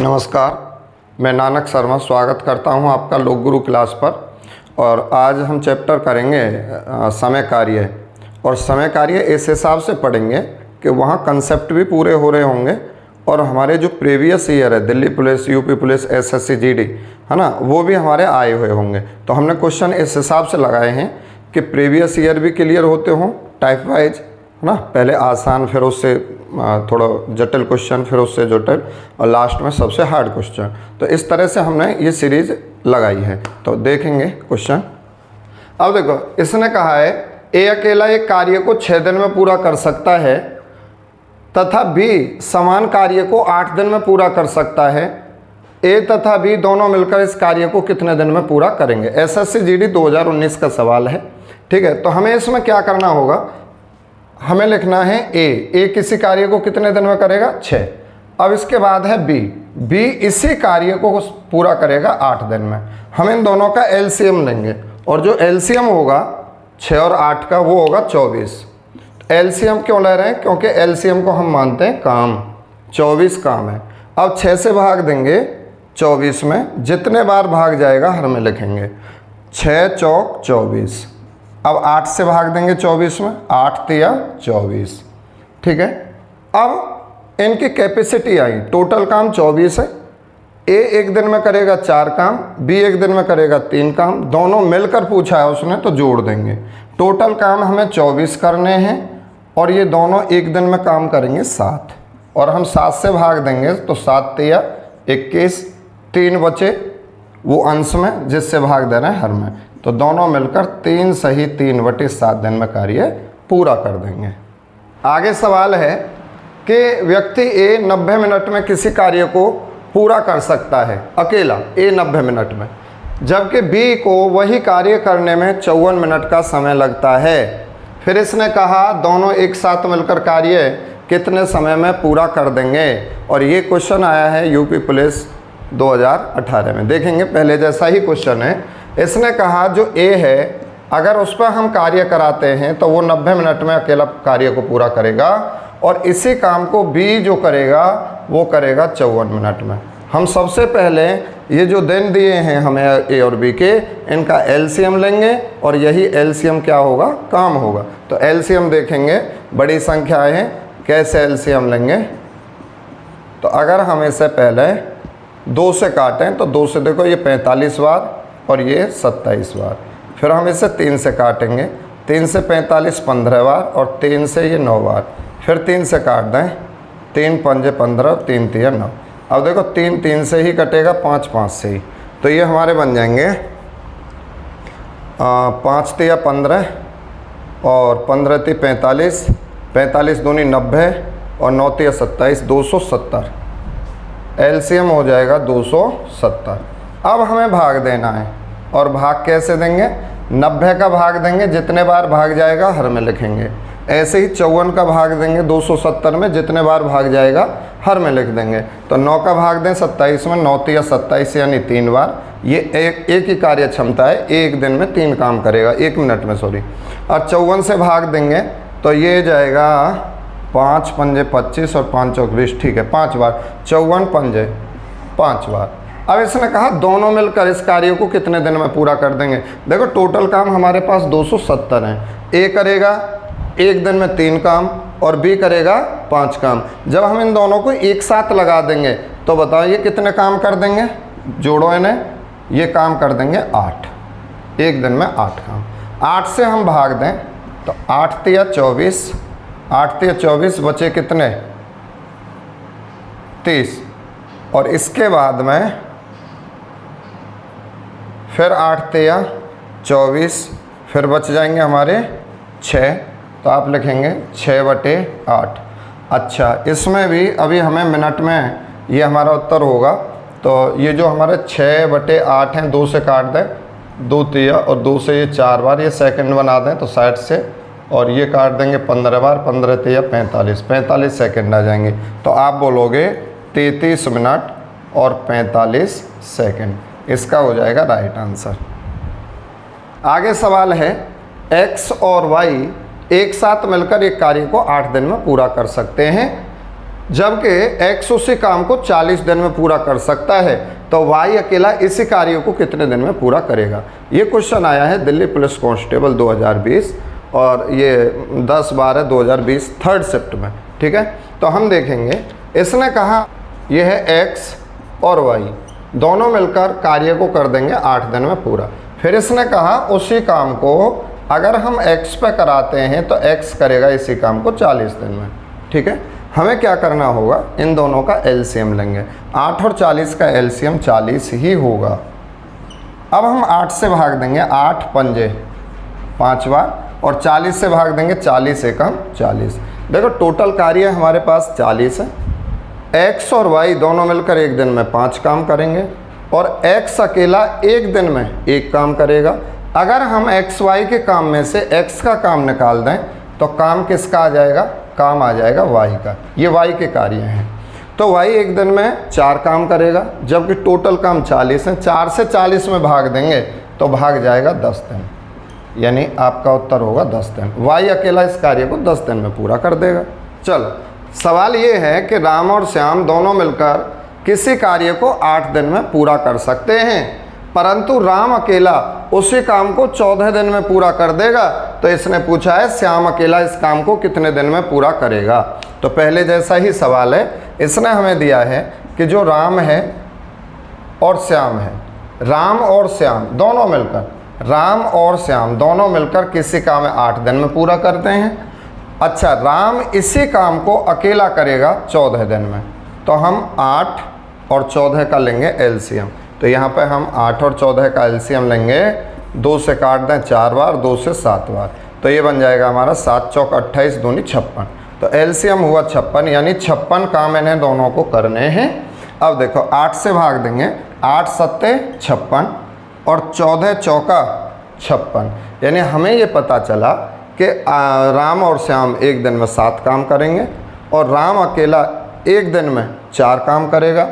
नमस्कार, मैं नानक शर्मा स्वागत करता हूं आपका लोक गुरु क्लास पर। और आज हम चैप्टर करेंगे समय कार्य। और समय कार्य इस हिसाब से पढ़ेंगे कि वहां कंसेप्ट भी पूरे हो रहे होंगे और हमारे जो प्रीवियस ईयर है Delhi police, UP police, SSC, GD है ना, वो भी हमारे आए हुए होंगे। तो हमने क्वेश्चन इस हिसाब से लगाए हैं कि प्रीवियस ईयर भी क्लियर होते हों टाइप वाइज, है ना। पहले आसान, फिर उससे थोड़ा जटिल क्वेश्चन, फिर उससे जटिल, और लास्ट में सबसे हार्ड क्वेश्चन। तो इस तरह से हमने ये सीरीज लगाई है। तो देखेंगे क्वेश्चन। अब देखो, इसने कहा है ए अकेला एक कार्य को 6 दिन में पूरा कर सकता है तथा बी समान कार्य को 8 दिन में पूरा कर सकता है। ए तथा बी दोनों मिलकर इस कार्य को कितने दिन में पूरा करेंगे? एसएससी जीडी 2019 का सवाल है, ठीक है। तो हमें इसमें क्या करना होगा, हमें लिखना है ए किसी कार्य को कितने दिन में करेगा? 6। अब इसके बाद है बी इसी कार्य को पूरा करेगा 8 दिन में। हम इन दोनों का एलसीएम लेंगे और जो एलसीएम होगा 6 और 8 का, वो होगा 24। एलसीएम क्यों ले रहे हैं? क्योंकि एलसीएम को हम मानते हैं काम, 24 काम है। अब 6 से भाग देंगे 24 में, जितने बार भाग जाएगा हर में लिखेंगे। 6 चौक 24। अब 8 से भाग देंगे 24 में, 8 तिया 24, ठीक है। अब इनकी कैपेसिटी आई, टोटल काम 24 है। ए एक दिन में करेगा 4 काम, बी एक दिन में करेगा 3 काम, दोनों मिलकर पूछा है उसने तो जोड़ देंगे। टोटल काम हमें 24 करने हैं और ये दोनों एक दिन में काम करेंगे 7। और हम 7 से भाग देंगे तो 7 तिया 21, 3 बचे वो अंश में जिससे भाग दे रहे हैं हर में। तो दोनों मिलकर 3 सही 3/7 दिन में कार्य पूरा कर देंगे। आगे सवाल है कि व्यक्ति ए 90 मिनट में किसी कार्य को पूरा कर सकता है अकेला, ए 90 मिनट में, जबकि बी को वही कार्य करने में 54 मिनट का समय लगता है। फिर इसने कहा दोनों एक साथ मिलकर कार्य कितने समय में पूरा कर देंगे? और ये क्वेश्चन आया है यूपी पुलिस 2018 में। देखेंगे, पहले जैसा ही क्वेश्चन है। इसने कहा जो ए है, अगर उस पर हम कार्य कराते हैं तो वो 90 मिनट में अकेला कार्य को पूरा करेगा, और इसी काम को बी जो करेगा वो करेगा 54 मिनट में। हम सबसे पहले ये जो दिन दिए हैं हमें ए और बी के, इनका एलसीएम लेंगे और यही एलसीएम क्या होगा? काम होगा। तो एलसीएम देखेंगे, बड़ी संख्याएं हैं, कैसे एलसीएम लेंगे? तो अगर हम इसे पहले 2 से काटें तो 2 से देखो ये 45 बार और ये 27 बार। फिर हम इसे 3 से काटेंगे, 3 से 45 15 बार और 3 से ये 9 बार। फिर 3 से काट दें, 3 पंजे 15, 3 तिया 9। अब देखो 3 से ही कटेगा, 5 से ही। तो ये हमारे बन जाएंगे 5 तिया 15 और 15 ती 45, 45 दूनी 90 और 9 तिया 27, 270। एलसीएम हो जाएगा 270। अब हमें भाग देना है, और भाग कैसे देंगे? 90 का भाग देंगे, जितने बार भाग जाएगा हर में लिखेंगे। ऐसे ही 54 का भाग देंगे 270 में, जितने बार भाग जाएगा हर में लिख देंगे। तो 9 का भाग दें 27 में, 9 तिया 27 यानी 3 बार। ये एक ही कार्य क्षमता है, एक दिन में 3 काम करेगा, 1 मिनट में, सॉरी। और 54 से भाग देंगे तो ये जाएगा 5 पंजे 25 और 5 चौक 20, ठीक है, 5 बार। 54 पंजे 5 बार। अब इसने कहा दोनों मिलकर इस कार्य को कितने दिन में पूरा कर देंगे? देखो टोटल काम हमारे पास 270 हैं। ए करेगा एक दिन में 3 काम और बी करेगा 5 काम। जब हम इन दोनों को एक साथ लगा देंगे तो बताओ ये कितने काम कर देंगे? जोड़ो इन्हें, ये काम कर देंगे 8, एक दिन में 8 काम। 8 से हम भाग दें तो 8 तिया 24, 8 तिया 24, बचे कितने? 30। और इसके बाद में फिर 8 तिया 24, फिर बच जाएंगे हमारे 6। तो आप लिखेंगे 6/8। अच्छा, इसमें भी अभी हमें मिनट में ये हमारा उत्तर होगा। तो ये जो हमारे 6/8 हैं, 2 से काट दें, 2 तिया और 2 से ये 4 बार, ये सेकंड बना दें तो 60 से, और ये काट देंगे 15 बार, 15 तिया 45, 45 सेकंड आ जाएंगे। तो आप बोलोगे 33 मिनट और 45 सेकंड। इसका हो जाएगा राइट आंसर। आगे सवाल है, एक्स और वाई एक साथ मिलकर एक कार्य को 8 दिन में पूरा कर सकते हैं। जबकि x उसी काम को 40 दिन में पूरा कर सकता है, तो y अकेला इसी कार्य को कितने दिन में पूरा करेगा। ये क्वेश्चन आया है दिल्ली पुलिस कांस्टेबल 2020 और ये 10/12/2020 थर्ड शिफ्ट में। ठीक है, तो हम देखेंगे, इसने कहा यह है x और y दोनों मिलकर कार्य को कर देंगे 8 दिन में पूरा। फिर इसने कहा उसी काम को अगर हम x पे कराते हैं तो x करेगा इसी काम को 40 दिन में। ठीक है, हमें क्या करना होगा, इन दोनों का एलसीएम लेंगे। 8 और 40 का एलसीएम 40 ही होगा। अब हम 8 से भाग देंगे, 8 पंजे 5 बार, और 40 से भाग देंगे, 40 एकम 40। देखो टोटल कार्य हमारे पास 40 है। x और y दोनों मिलकर एक दिन में 5 काम करेंगे और x अकेला एक दिन में एक काम करेगा। अगर हम x y के काम में से x का काम निकाल दें तो काम किसका आ जाएगा, काम आ जाएगा y का। ये y के कार्य हैं, तो y एक दिन में 4 काम करेगा, जबकि टोटल काम 40 है। 4 से 40 में भाग देंगे तो भाग जाएगा 10 दिन, यानी आपका उत्तर होगा 10 दिन। y अकेला इस कार्य को 10 दिन में पूरा कर देगा। चलो सवाल ये है कि राम और श्याम दोनों मिलकर किसी कार्य को 8 दिन में पूरा कर सकते हैं, परंतु राम अकेला उसी काम को 14 दिन में पूरा कर देगा। तो इसने पूछा है श्याम अकेला इस काम को कितने दिन में पूरा करेगा। तो पहले जैसा ही सवाल है, इसने हमें दिया है कि जो राम है और श्याम है, राम और श्याम दोनों मिलकर, राम और श्याम दोनों मिलकर किसी काम में 8 दिन में पूरा करते हैं। अच्छा, राम इसी काम को अकेला करेगा 14 दिन में, तो हम 8 और 14 का लेंगे एलसीएम। तो यहाँ पे हम 8 और 14 का एलसीएम लेंगे, 2 से काट दें 4 बार, 2 से 7 बार, तो ये बन जाएगा हमारा 7 चौक 28 दूनी 56। तो एलसीएम हुआ 56, यानी 56 काम इन्हें दोनों को करने हैं। अब देखो 8 से भाग देंगे, 8 सत्ते 56 और 14 चौका 56, यानी हमें ये पता चला कि राम और श्याम एक दिन में 7 काम करेंगे और राम अकेला एक दिन में 4 काम करेगा।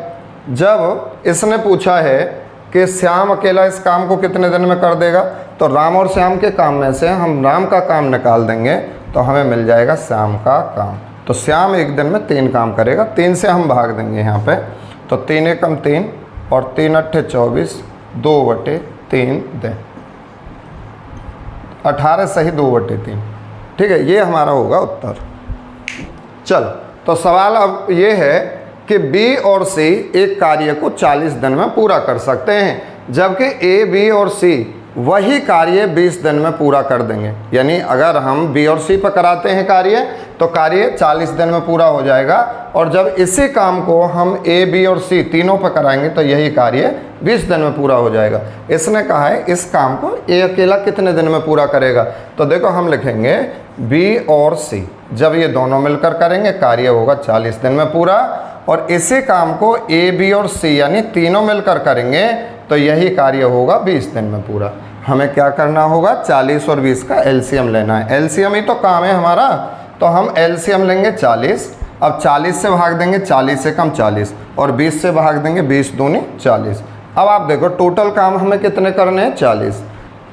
जब इसने पूछा है कि श्याम अकेला इस काम को कितने दिन में कर देगा, तो राम और श्याम के काम में से हम राम का काम निकाल देंगे तो हमें मिल जाएगा श्याम का काम। तो श्याम एक दिन में 3 काम करेगा। 3 से हम भाग देंगे यहाँ पे, तो 3 एकम 3 और 3 अट्ठे 24, 2/3 दें, 18 सही 2/3। ठीक है, ये हमारा होगा उत्तर। चलो तो सवाल अब ये है कि बी और सी एक कार्य को 40 दिन में पूरा कर सकते हैं, जबकि ए बी और सी वही कार्य 20 दिन में पूरा कर देंगे। यानी अगर हम बी और सी पर कराते हैं कार्य तो कार्य 40 दिन में पूरा हो जाएगा, और जब इसी काम को हम ए बी और सी तीनों पर कराएंगे तो यही कार्य 20 दिन में पूरा हो जाएगा। इसने कहा है इस काम को ए अकेला कितने दिन में पूरा करेगा। तो देखो हम लिखेंगे बी और सी, जब ये दोनों मिलकर करेंगे कार्य होगा 40 दिन में पूरा, और इसी काम को ए बी और सी यानी तीनों मिलकर करेंगे तो यही कार्य होगा 20 दिन में पूरा। हमें क्या करना होगा, 40 और 20 का एलसीएम लेना है। एलसीएम ही तो काम है हमारा, तो हम एलसीएम लेंगे 40। अब 40 से भाग देंगे, 40 से कम 40, और 20 से भाग देंगे, 20 दूनी 40। अब आप देखो टोटल काम हमें कितने करने हैं, 40।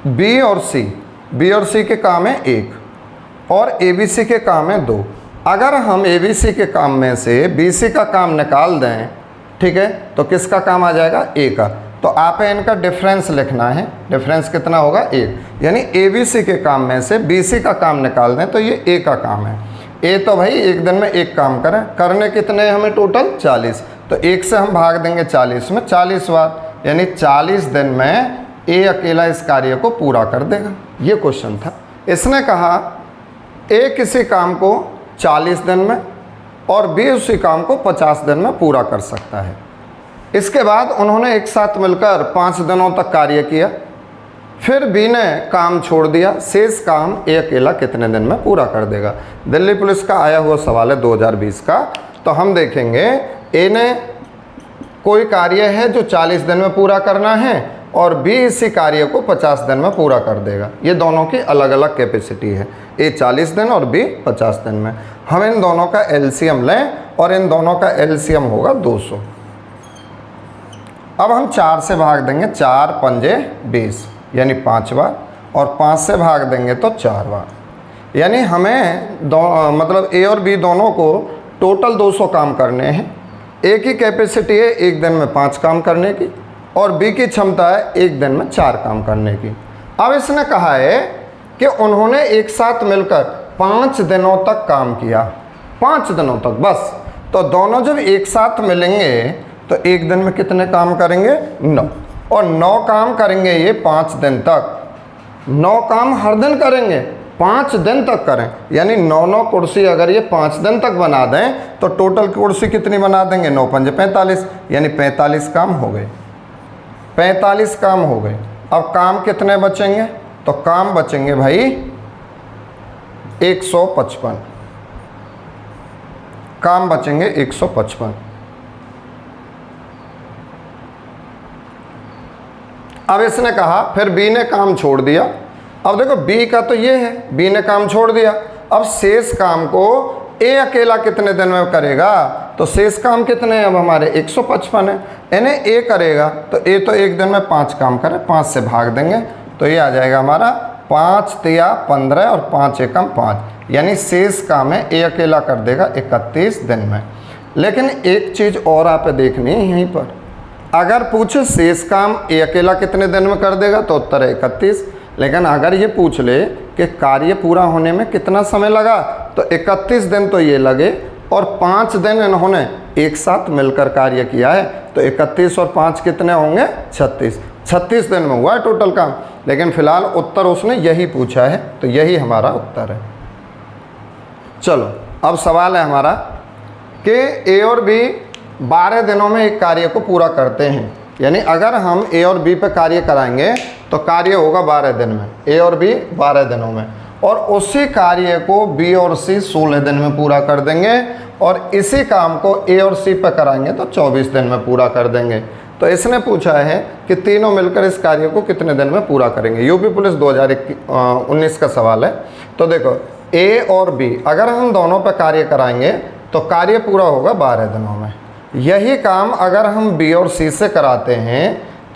बी और सी के काम है 1 और ए बी सी के काम है 2। अगर हम ए बी सी के काम में से बी सी का काम निकाल दें, ठीक है, तो किसका काम आ जाएगा, ए का। तो आप इनका डिफरेंस लिखना है, डिफरेंस कितना होगा 1, यानी ए बी सी के काम में से बी सी का काम निकाल दें तो ये ए का काम है। ए तो भाई एक दिन में एक काम करें, करने कितने हमें टोटल 40, तो 1 से हम भाग देंगे 40 में 40 बार, यानी 40 दिन में ए अकेला इस कार्य को पूरा कर देगा। ये क्वेश्चन था। इसने कहा ए किसी काम को 40 दिन में और बी उसी काम को 50 दिन में पूरा कर सकता है। इसके बाद उन्होंने एक साथ मिलकर 5 दिनों तक कार्य किया, फिर बी ने काम छोड़ दिया, शेष काम ए अकेला कितने दिन में पूरा कर देगा। दिल्ली पुलिस का आया हुआ सवाल है 2020 का। तो हम देखेंगे ए ने कोई कार्य है जो 40 दिन में पूरा करना है और बी इसी कार्य को 50 दिन में पूरा कर देगा। ये दोनों की अलग अलग कैपेसिटी है, ए 40 दिन और बी 50 दिन में। हम इन दोनों का एलसीएम लें और इन दोनों का एलसीएम होगा 200। अब हम 4 से भाग देंगे, 4 पंजे 20 यानी 5 बार, और 5 से भाग देंगे तो 4 बार, यानी हमें मतलब ए और बी दोनों को टोटल 200 काम करने हैं। ए की कैपेसिटी है एक दिन में 5 काम करने की और बी की क्षमता है एक दिन में 4 काम करने की। अब इसने कहा है कि उन्होंने एक साथ मिलकर 5 दिनों तक काम किया, 5 दिनों तक बस। तो दोनों जब एक साथ मिलेंगे तो एक दिन में कितने काम करेंगे? 9, और 9 काम करेंगे ये 5 दिन तक। 9 काम हर दिन करेंगे, 5 दिन तक करें, यानी 9 कुर्सी अगर ये 5 दिन तक बना दें तो टोटल कुर्सी कितनी बना देंगे? 9 पंजे 45, यानी 45 काम हो गए, 45 काम हो गए। अब काम कितने बचेंगे? तो काम बचेंगे भाई 155, काम बचेंगे 155। अब इसने कहा फिर बी ने काम छोड़ दिया। अब देखो बी का तो ये है, बी ने काम छोड़ दिया। अब शेष काम को ए अकेला कितने दिन में करेगा? तो शेष काम कितने हैं अब हमारे? 155 है। इन्हें ए करेगा तो ए तो एक दिन में 5 काम करे, 5 से भाग देंगे तो ये आ जाएगा हमारा 5 तिया 15 और 5 एकम 5, यानी शेष काम है ए अकेला कर देगा 31 दिन में। लेकिन एक चीज़ और आप देखनी है यहीं पर, अगर पूछे शेष काम ए अकेला कितने दिन में कर देगा तो उत्तर है 31। लेकिन अगर ये पूछ ले कि कार्य पूरा होने में कितना समय लगा तो 31 दिन तो ये लगे और 5 दिन इन्होंने एक साथ मिलकर कार्य किया है, तो 31 और 5 कितने होंगे? 36। 36 दिन में हुआ है टोटल काम। लेकिन फिलहाल उत्तर उसने यही पूछा है तो यही हमारा उत्तर है। चलो अब सवाल है हमारा कि ए और बी 12 दिनों में एक कार्य को पूरा करते हैं, यानी अगर हम ए और बी पे कार्य कराएंगे तो कार्य होगा 12 दिन में, ए और बी 12 दिनों में, और उसी कार्य को बी और सी 16 दिन में पूरा कर देंगे और इसी काम को ए और सी पे कराएंगे तो 24 दिन में पूरा कर देंगे। तो इसने पूछा है कि तीनों मिलकर इस कार्य को कितने दिन में पूरा करेंगे। यूपी पुलिस 2019 का सवाल है। तो देखो ए और बी अगर हम दोनों पे कार्य कराएंगे तो कार्य पूरा होगा 12 दिनों में। यही काम अगर हम बी और सी से कराते हैं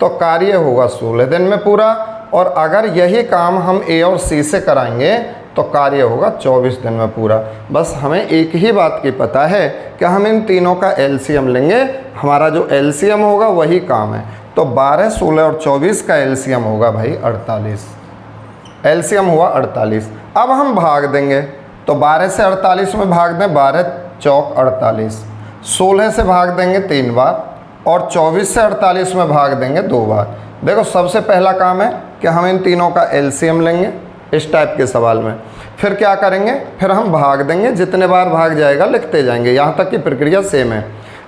तो कार्य होगा 16 दिन में पूरा, और अगर यही काम हम ए और सी से कराएंगे तो कार्य होगा 24 दिन में पूरा। बस हमें एक ही बात की पता है कि हम इन तीनों का एलसीएम लेंगे, हमारा जो एलसीएम होगा वही काम है। तो 12, 16 और 24 का एलसीएम होगा भाई 48, एलसीएम हुआ 48। अब हम भाग देंगे तो 12 से 48 में भाग दें, 12 चौक 48, 16 से भाग देंगे 3 बार और 24 से 48 में भाग देंगे 2 बार। देखो सबसे पहला काम है कि हम इन तीनों का एलसीएम लेंगे इस टाइप के सवाल में। फिर क्या करेंगे? फिर हम भाग देंगे, जितने बार भाग जाएगा लिखते जाएंगे, यहाँ तक की प्रक्रिया सेम है।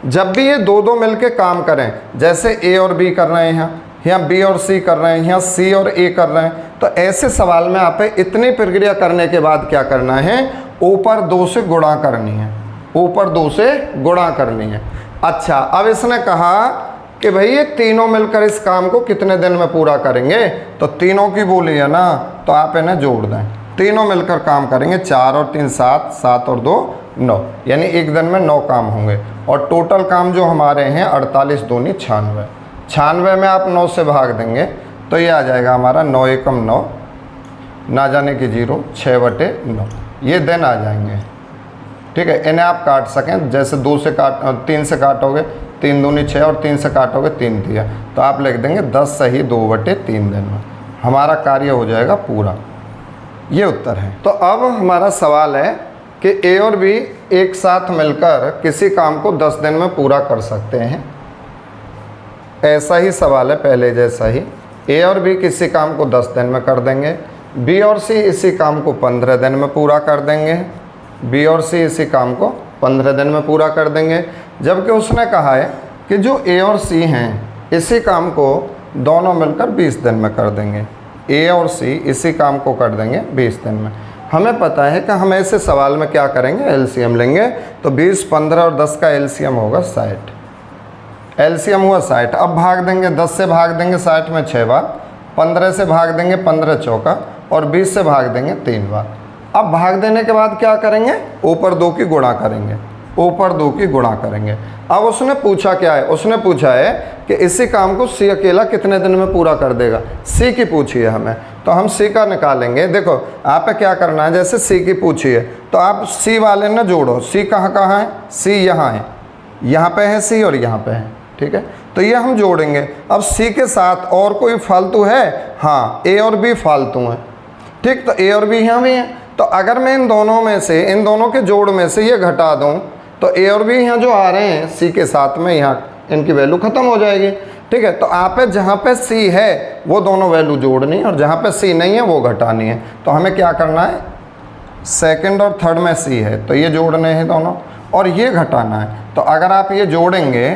जब भी ये दो मिलके काम करें, जैसे ए और बी कर रहे हैं यहाँ बी और सी कर रहे हैं, यहाँ सी और ए कर रहे हैं, तो ऐसे सवाल में आप इतनी प्रक्रिया करने के बाद क्या करना है? ऊपर 2 से गुणा करनी है, ऊपर 2 से गुणा करनी है। अच्छा अब इसने कहा कि भाई ये तीनों मिलकर इस काम को कितने दिन में पूरा करेंगे, तो तीनों की बोली है ना, तो आप इन्हें जोड़ दें। तीनों मिलकर काम करेंगे, 4 और 3 7, 7 और 2 9, यानी एक दिन में 9 काम होंगे। और टोटल काम जो हमारे हैं 48 दूनी 96, 96 में आप 9 से भाग देंगे तो ये आ जाएगा हमारा 9 एकम 9, ना जाने की 0, 6/9, ये दिन आ जाएंगे। ठीक है, इन्हें आप काट सकें, जैसे 2 से 3 से काटोगे 3 दूनी 6 और 3 से काटोगे 3 दिया, तो आप लिख देंगे 10 सही 2/3 दिन में हमारा कार्य हो जाएगा पूरा। ये उत्तर है। तो अब हमारा सवाल है कि ए और बी एक साथ मिलकर किसी काम को 10 दिन में पूरा कर सकते हैं। ऐसा ही सवाल है पहले जैसा ही, ए और बी किसी काम को 10 दिन में कर देंगे, बी और सी इसी काम को 15 दिन में पूरा कर देंगे, बी और सी इसी काम को 15 दिन में पूरा कर देंगे। जबकि उसने कहा है कि जो ए और सी हैं इसी काम को दोनों मिलकर 20 दिन में कर देंगे, ए और सी इसी काम को कर देंगे 20 दिन में। हमें पता है कि हम ऐसे सवाल में क्या करेंगे? एलसीएम लेंगे। तो 20, 15 और 10 का एलसीएम होगा 60, एलसीएम हुआ 60। अब भाग देंगे, 10 से भाग देंगे 60 में 6 बार, 15 से भाग देंगे 15 चौका और 20 से भाग देंगे 3 बार। अब भाग देने के बाद क्या करेंगे? ऊपर 2 की गुणा करेंगे, ऊपर 2 की गुणा करेंगे। अब उसने पूछा क्या है? उसने पूछा है कि इसी काम को सी अकेला कितने दिन में पूरा कर देगा, सी की पूछी है हमें। तो हम सी का निकालेंगे। देखो आप पे क्या करना है, जैसे सी की पूछी है तो आप सी वाले ना जोड़ो। सी कहाँ कहाँ है, सी यहाँ है, यहाँ पे है सी और यहाँ पे है, ठीक है। तो ये हम जोड़ेंगे। अब सी के साथ और कोई फालतू है, हाँ ए और बी फालतू है, ठीक। तो ए और बी यहाँ भी है। तो अगर मैं इन दोनों में से, इन दोनों के जोड़ में से ये घटा दूँ तो ए और बी यहाँ जो आ रहे हैं सी के साथ में, यहाँ इनकी वैल्यू ख़त्म हो जाएगी, ठीक है। तो आप जहाँ पे सी है वो दोनों वैल्यू जोड़नी है और जहाँ पे सी नहीं है वो घटानी है। तो हमें क्या करना है, सेकंड और थर्ड में सी है तो ये जोड़ने हैं दोनों और ये घटाना है। तो अगर आप ये जोड़ेंगे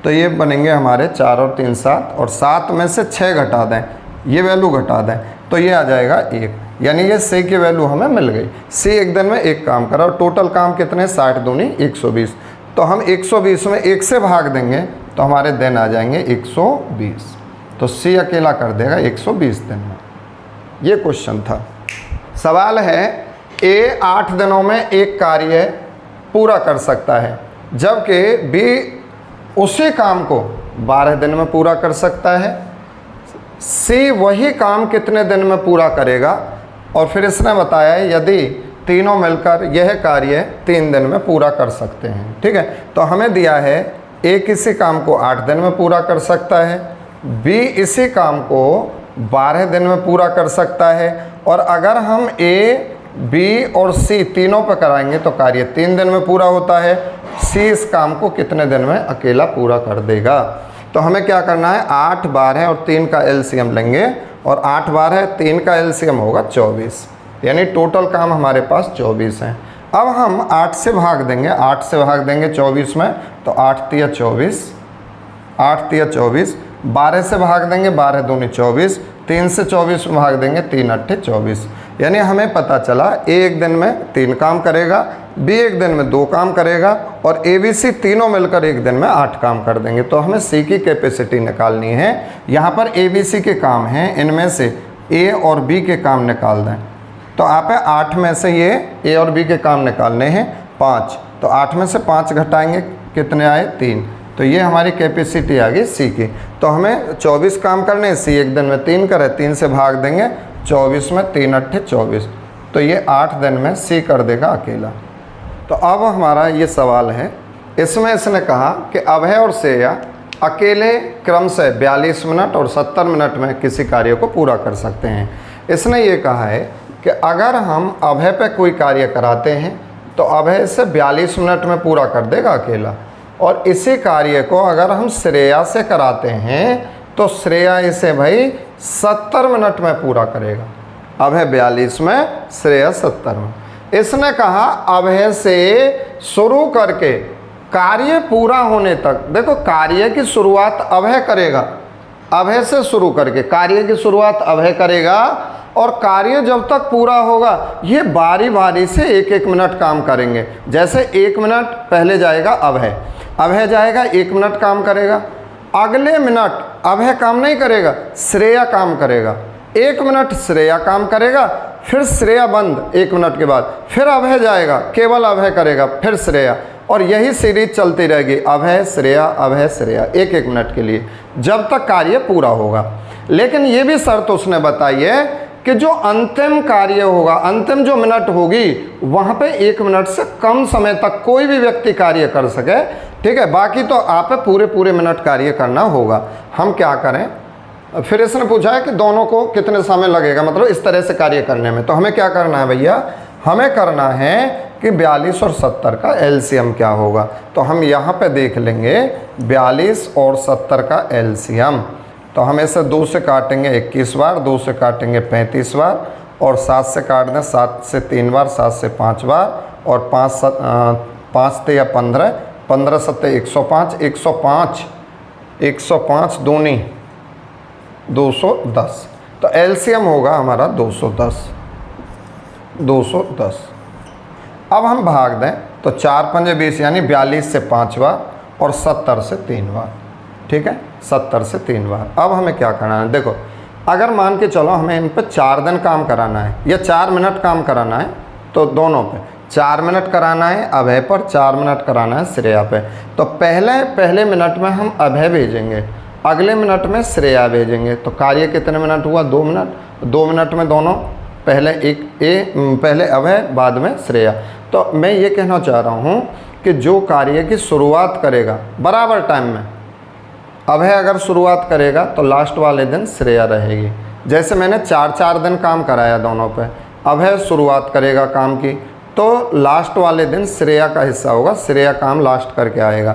तो ये बनेंगे हमारे 4 और 3 7 और 7 में से 6 घटा दें, ये वैल्यू घटा दें तो ये आ जाएगा 1, यानी ये सी की वैल्यू हमें मिल गई। सी एक दिन में एक काम करा और टोटल काम कितने, 60 दूनी 120। तो हम 120 में 1 से भाग देंगे तो हमारे दिन आ जाएंगे 120। तो सी अकेला कर देगा 120 दिन में। ये क्वेश्चन था। सवाल है ए 8 दिनों में एक कार्य पूरा कर सकता है जबकि बी उसी काम को 12 दिन में पूरा कर सकता है। सी वही काम कितने दिन में पूरा करेगा, और फिर इसने बताया यदि तीनों मिलकर यह कार्य 3 दिन में पूरा कर सकते हैं, ठीक है। तो हमें दिया है ए किसी काम को 8 दिन में पूरा कर सकता है, बी इसी काम को 12 दिन में पूरा कर सकता है, और अगर हम ए बी और सी तीनों पर कराएंगे तो कार्य 3 दिन में पूरा होता है। सी इस काम को कितने दिन में अकेला पूरा कर देगा। तो हमें क्या करना है, 8 12 और 3 का एलसीएम लेंगे और 8 12 3 का एलसीएम होगा 24, यानी टोटल काम हमारे पास 24 हैं। अब हम 8 से भाग देंगे, 8 से भाग देंगे 24 में तो 8 तिया 24, 8 तिया 24, 12 से भाग देंगे 12 दूनी 24, 3 से 24 में भाग देंगे 3 अट्ठे 24, यानी हमें पता चला ए एक दिन में 3 काम करेगा, बी एक दिन में 2 काम करेगा और ए बी सी तीनों मिलकर एक दिन में 8 काम कर देंगे। तो हमें सी की कैपेसिटी निकालनी है। यहाँ पर ए बी सी के काम हैं, इनमें से ए और बी के काम निकाल दें। तो आप 8 में से ये ए और बी के काम निकालने हैं 5, तो 8 में से 5 घटाएंगे कितने आए 3, तो ये हमारी कैपेसिटी आ गई सी की। तो हमें 24 काम करने हैं, सी एक दिन में 3 करे, 3 से भाग देंगे 24 में 3 अट्ठे 24, तो ये 8 दिन में सी कर देगा अकेला। तो अब हमारा ये सवाल है, इसमें इसने कहा कि अभय और श्रेया अकेले क्रम से 42 मिनट और 70 मिनट में किसी कार्य को पूरा कर सकते हैं। इसने ये कहा है कि अगर हम अभय पे कोई कार्य कराते हैं तो अभय इसे 42 मिनट में पूरा कर देगा अकेला, और इसी कार्य को अगर हम श्रेया से कराते हैं तो श्रेया इसे भाई 70 मिनट में पूरा करेगा। अभय 42 में, श्रेया 70 में। इसने कहा अभय से शुरू करके कार्य पूरा होने तक, देखो कार्य की शुरुआत अभय करेगा, अभय से शुरू करके कार्य की शुरुआत अभय करेगा और कार्य जब तक पूरा होगा ये बारी बारी से 1-1 मिनट काम करेंगे। जैसे 1 मिनट पहले जाएगा अभय, अभय जाएगा 1 मिनट काम करेगा, अगले मिनट अभय काम नहीं करेगा, श्रेया काम करेगा, 1 मिनट श्रेया काम करेगा, फिर श्रेया बंद 1 मिनट के बाद, फिर अभय जाएगा, केवल अभय करेगा, फिर श्रेया, और यही सीरीज चलती रहेगी, अभय श्रेया 1-1 मिनट के लिए जब तक कार्य पूरा होगा। लेकिन ये भी शर्त उसने बताई है कि जो अंतिम कार्य होगा, अंतिम जो मिनट होगी वहाँ पे 1 मिनट से कम समय तक कोई भी व्यक्ति कार्य कर सके, ठीक है। बाकी तो आप पूरे मिनट कार्य करना होगा। हम क्या करें, फिर इसने पूछा है कि दोनों को कितने समय लगेगा, मतलब इस तरह से कार्य करने में। तो हमें क्या करना है भैया, हमें करना है कि 42 और 70 का एलसीएम क्या होगा। तो हम यहाँ पे देख लेंगे 42 और 70 का एलसीएम। तो हम इसे 2 से काटेंगे 21 बार, 2 से काटेंगे 35 बार, और 7 से काट दें 7 से 3 बार, 7 से 5 बार, और 5 या 15, 15 7 105, 105 दूनी 210। तो एलसीएम होगा हमारा 210। अब हम भाग दें तो 4 पंजे 20, यानी 42 से 5 बार और 70 से 3 बार, ठीक है, 70 से 3 बार। अब हमें क्या करना है, देखो अगर मान के चलो हमें इन पर 4 दिन काम कराना है या 4 मिनट काम कराना है, तो दोनों पे 4 मिनट कराना है अभय पर, 4 मिनट कराना है श्रेया पे। तो पहले मिनट में हम अभय भेजेंगे अगले मिनट में श्रेया भेजेंगे। तो कार्य कितने मिनट हुआ? 2 मिनट। 2 मिनट में दोनों, पहले पहले अभय बाद में श्रेया। तो मैं ये कहना चाह रहा हूँ कि जो कार्य की शुरुआत करेगा बराबर टाइम में, अभय अगर शुरुआत करेगा तो लास्ट वाले दिन श्रेया रहेगी। जैसे मैंने 4-4 दिन काम कराया दोनों पे, अभय शुरुआत करेगा काम की तो लास्ट वाले दिन श्रेया का हिस्सा होगा, श्रेया काम लास्ट करके आएगा।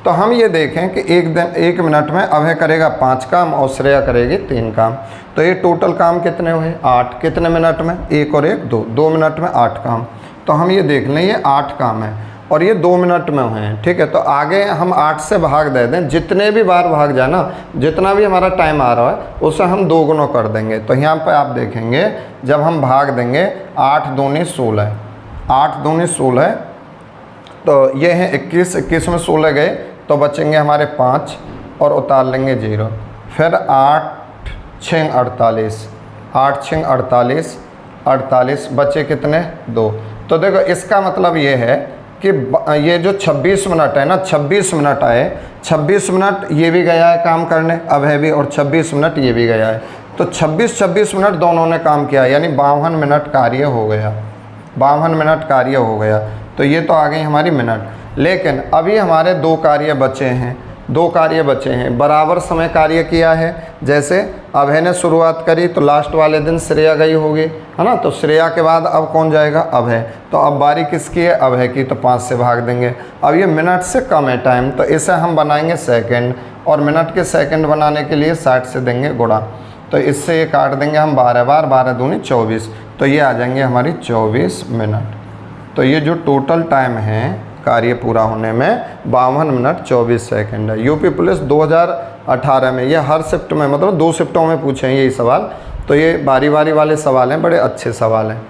तो हम ये देखें कि एक मिनट में अभय करेगा 5 काम और श्रेया करेगी 3 काम। तो ये टोटल काम कितने हुए? 8। कितने मिनट में? 1 और 1 2, 2 मिनट में 8 काम। तो हम ये देख लें ये 8 काम है और ये 2 मिनट में हुए हैं, ठीक है। तो आगे हम 8 से भाग दे दें, जितने भी बार भाग जाए ना, जितना भी हमारा टाइम आ रहा है उसे हम 2 गुना कर देंगे। तो यहाँ पे आप देखेंगे जब हम भाग देंगे 8 दूनी 16, 8 दूनी 16, तो ये है 21, 21 में 16 गए तो बचेंगे हमारे 5 और उतार लेंगे 0। फिर 8 6 48, 8 6 48, 48 बचे कितने? 2। तो देखो इसका मतलब ये है कि ये जो 26 मिनट है ना, 26 मिनट आए, 26 मिनट ये भी गया है काम करने अभय भी, और 26 मिनट ये भी गया है। तो 26 मिनट दोनों ने काम किया, यानी 52 मिनट कार्य हो गया, 52 मिनट कार्य हो गया। तो ये तो आ गई हमारी मिनट। लेकिन अभी हमारे 2 कार्य बचे हैं, 2 कार्य बचे हैं, बराबर समय कार्य किया है। जैसे अभय ने शुरुआत करी तो लास्ट वाले दिन श्रेया गई होगी, है ना। तो श्रेया के बाद अब कौन जाएगा? अभय। तो अब बारी किसकी है? अभय की। तो 5 से भाग देंगे। अब ये मिनट से कम है टाइम, तो इसे हम बनाएंगे सेकंड, और मिनट के सेकंड बनाने के लिए 60 से देंगे गुणा। तो इससे ये काट देंगे हम 12 बार, 12 दूनी 24, तो ये आ जाएंगे हमारी 24 मिनट। तो ये जो टोटल टाइम है कार्य पूरा होने में 52 मिनट 24 सेकंड है। यूपी पुलिस 2018 में, ये हर शिफ्ट में, मतलब 2 शिफ्टों में पूछे हैं यही सवाल। तो ये बारी बारी वाले सवाल हैं, बड़े अच्छे सवाल हैं।